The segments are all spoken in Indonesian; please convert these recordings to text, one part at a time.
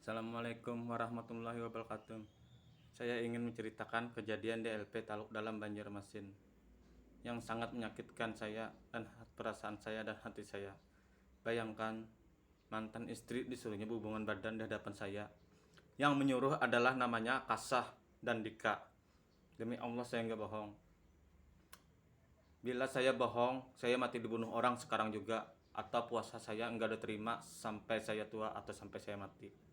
Assalamualaikum warahmatullahi wabarakatuh. Saya ingin menceritakan kejadian DLP Taluk Dalam Banjarmasin yang sangat menyakitkan saya dan perasaan saya dan hati saya. Bayangkan, mantan istri disuruhnya berhubungan badan di hadapan saya. Yang menyuruh adalah namanya Kasah dan Dika. Demi Allah saya nggak bohong. Bila saya bohong, saya mati dibunuh orang sekarang juga, atau puasa saya nggak diterima sampai saya tua atau sampai saya mati.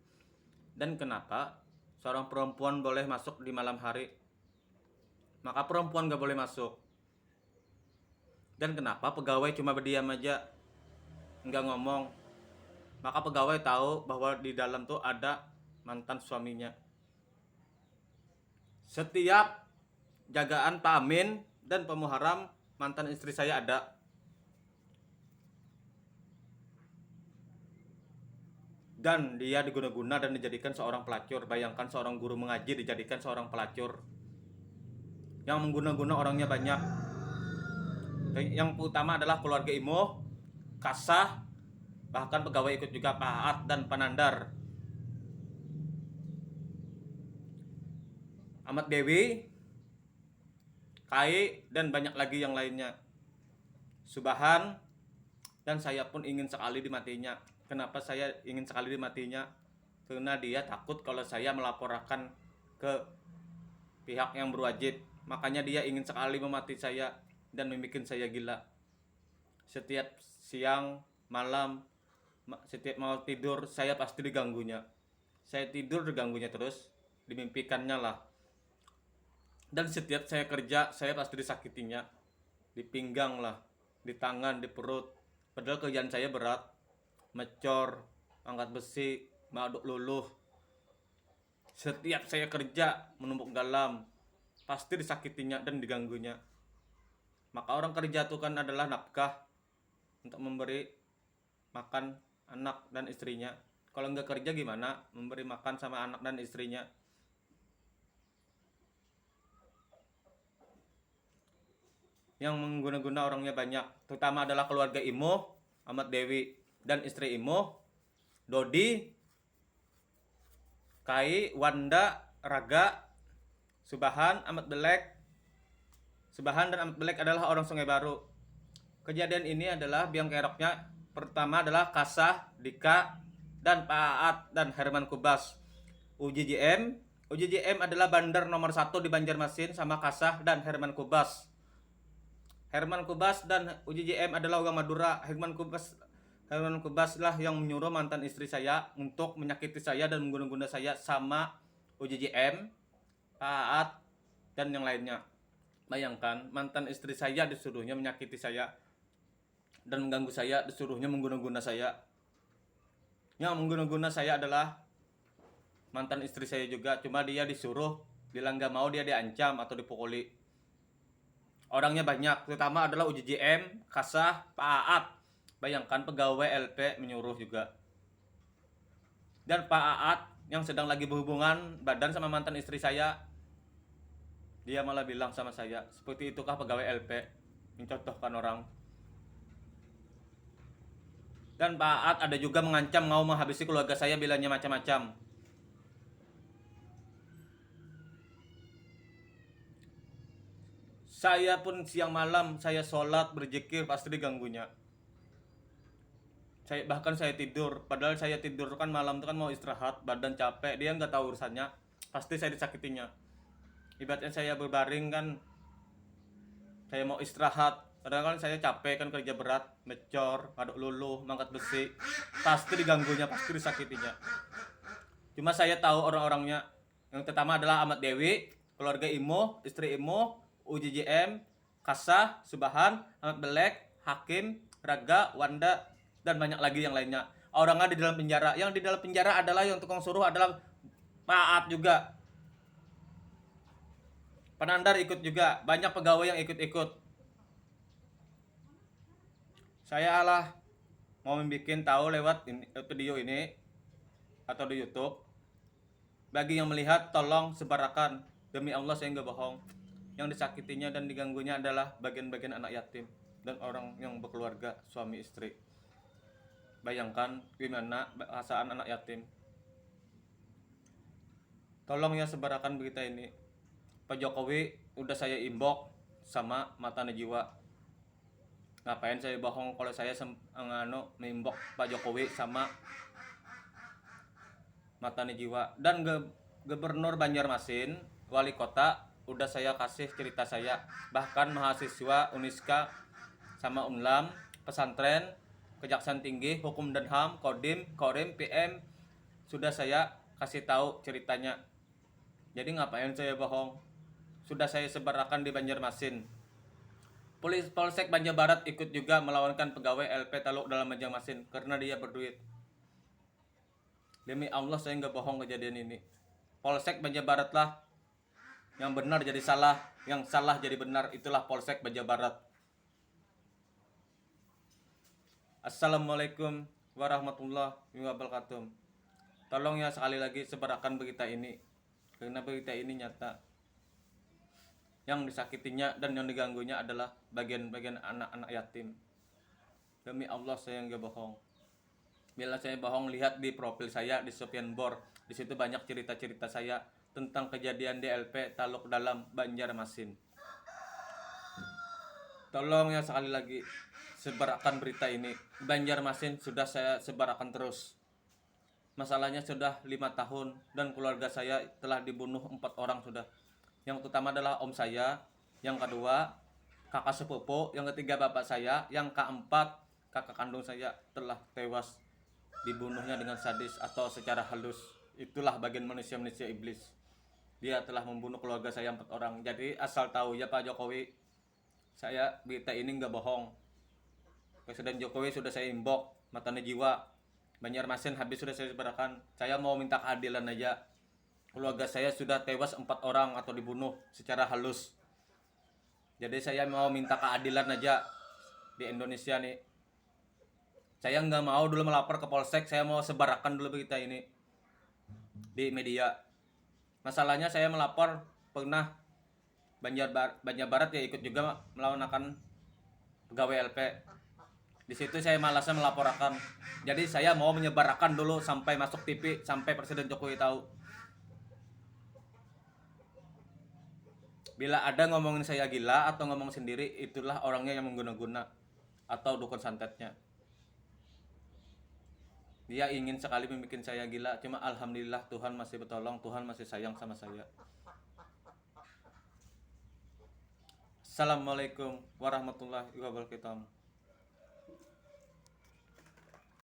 Dan kenapa seorang perempuan boleh masuk di malam hari, maka perempuan gak boleh masuk? Dan kenapa pegawai cuma berdiam aja, nggak ngomong, maka pegawai tahu bahwa di dalam tuh ada mantan suaminya? Setiap jagaan Pak Amin dan Pak Muharram, mantan istri saya ada. Dan dia diguna-guna dan dijadikan seorang pelacur. Bayangkan seorang guru mengaji dijadikan seorang pelacur. Yang mengguna-guna orangnya banyak. Yang utama adalah keluarga Imo, Kasah, bahkan pegawai ikut juga Pak Aat dan Panandar, Ahmad Dewi, Kai, dan banyak lagi yang lainnya. Subahan, dan saya pun ingin sekali dimatinya. Kenapa saya ingin sekali dimatinya? Karena dia takut kalau saya melaporkan ke pihak yang berwajib. Makanya dia ingin sekali memati saya dan membuat saya gila. Setiap siang, malam, setiap mau tidur saya pasti diganggunya. Saya tidur diganggunya terus, dimimpikannya lah. Dan setiap saya kerja saya pasti disakitinya, di pinggang lah, di tangan, di perut. Padahal kerjaan saya berat, mecor, angkat besi, mengaduk luluh. Setiap saya kerja menumpuk galam, pasti disakitinya dan diganggunya. Maka orang kerja itu kan adalah nafkah untuk memberi makan anak dan istrinya. Kalau nggak kerja gimana memberi makan sama anak dan istrinya? Yang mengguna-guna orangnya banyak, terutama adalah keluarga Imo, Ahmad Dewi, dan istri Imo, Dodi, Kai, Wanda, Raga, Subahan, Ahmad Belek. Subahan dan Ahmad Belek adalah orang Sungai Baru. Kejadian ini adalah biang keroknya pertama adalah Kasah, Dika, dan Pak Aat dan Herman Kubas. UJJM adalah bandar nomor 1 di Banjarmasin sama Kasah dan Herman Kubas. Herman Kubas dan UJJM adalah orang Madura. Herman Kubas lah yang menyuruh mantan istri saya untuk menyakiti saya dan mengguna-guna saya sama UJJM, Pak dan yang lainnya. Bayangkan, mantan istri saya disuruhnya menyakiti saya dan mengganggu saya, disuruhnya mengguna-guna saya. Yang mengguna-guna saya adalah mantan istri saya juga, cuma dia disuruh, bilang gak mau dia diancam atau dipukuli. Orangnya banyak, terutama adalah UJJM, Kasah, Pak Aat. Bayangkan pegawai LP menyuruh juga. Dan Pak Aat yang sedang lagi berhubungan badan sama mantan istri saya, dia malah bilang sama saya, seperti itukah pegawai LP, mencontohkan orang. Dan Pak Aat ada juga mengancam mau menghabisi keluarga saya bilangnya macam-macam. Saya pun siang malam saya sholat berzikir pasti diganggunya. Bahkan saya tidur, padahal saya tidur kan malam itu kan mau istirahat, badan capek, dia nggak tahu urusannya, pasti saya disakitinya. Ibaratnya saya berbaring kan, saya mau istirahat, padahal kan saya capek kan kerja berat, mecor, aduk luluh, mangkat besi, pasti diganggunya, pasti disakitinya. Cuma saya tahu orang-orangnya. Yang pertama adalah Ahmad Dewi, keluarga Imo, istri Imo, UJJM, Kasah, Subahan, Ahmad Belek, Hakim, Raga, Wanda, dan banyak lagi yang lainnya. Orangnya di dalam penjara. Yang di dalam penjara adalah yang tukang suruh adalah Pak Aat juga. Panandar ikut juga. Banyak pegawai yang ikut-ikut. Saya lah mau membuat tahu lewat video ini atau di YouTube. Bagi yang melihat tolong sebarkan. Demi Allah saya nggak bohong. Yang disakitinya dan diganggunya adalah bagian-bagian anak yatim dan orang yang berkeluarga, suami istri. Bayangkan gimana perasaan anak yatim. Tolong ya sebarkan berita ini. Pak Jokowi udah saya inbox sama Mata Najwa. Ngapain saya bohong kalau saya inbox Pak Jokowi sama Mata Najwa. Dan Gubernur Banjarmasin, wali kota, udah saya kasih cerita saya. Bahkan mahasiswa Uniska sama Unlam, pesantren, Kejaksaan Tinggi, Hukum dan HAM, Kodim, Korim, PM, sudah saya kasih tahu ceritanya. Jadi ngapain saya bohong? Sudah saya sebarkan di Banjarmasin. Polsek Banjar Barat ikut juga melawankan pegawai LP Taluk dalam Banjarmasin karena dia berduit. Demi Allah saya nggak bohong kejadian ini. Polsek Banjar Barat lah yang benar jadi salah, yang salah jadi benar, itulah Polsek Banjar Barat. Assalamualaikum warahmatullahi wabarakatuh. Tolong ya sekali lagi sebarkan berita ini, karena berita ini nyata. Yang disakitinya dan yang diganggunya adalah bagian-bagian anak-anak yatim. Demi Allah saya nggak bohong. Bila saya bohong, lihat di profil saya di Sofian Bor. Di situ banyak cerita-cerita saya tentang kejadian DLP Taluk Dalam Banjarmasin. Tolong ya sekali lagi sebarkan berita ini. Banjarmasin sudah saya sebarkan terus. Masalahnya sudah 5 tahun dan keluarga saya telah dibunuh 4 orang sudah. Yang utama adalah om saya, yang kedua kakak sepupu, yang ketiga bapak saya, yang keempat kakak kandung saya telah tewas dibunuhnya dengan sadis atau secara halus. Itulah bagian manusia-manusia iblis. Dia telah membunuh keluarga saya 4 orang. Jadi asal tahu ya Pak Jokowi, saya berita ini nggak bohong. Presiden Jokowi sudah saya inbox, Mata Najwa, Banjarmasin habis sudah saya sebarkan. Saya mau minta keadilan aja. Keluarga saya sudah tewas 4 orang atau dibunuh secara halus. Jadi saya mau minta keadilan aja di Indonesia nih. Saya nggak mau dulu melapor ke Polsek, saya mau sebarkan dulu berita ini di media. Masalahnya saya melapor pernah Banjar Barat ya ikut juga melawan pegawai LP. Di situ saya malasnya melaporkan. Jadi saya mau menyebarkan dulu sampai masuk TV, sampai Presiden Jokowi tahu. Bila ada ngomongin saya gila atau ngomong sendiri, itulah orangnya yang mengguna-guna atau dukun santetnya. Dia ingin sekali membuat saya gila, cuma alhamdulillah Tuhan masih bertolong, Tuhan masih sayang sama saya. Assalamualaikum warahmatullahi wabarakatuh.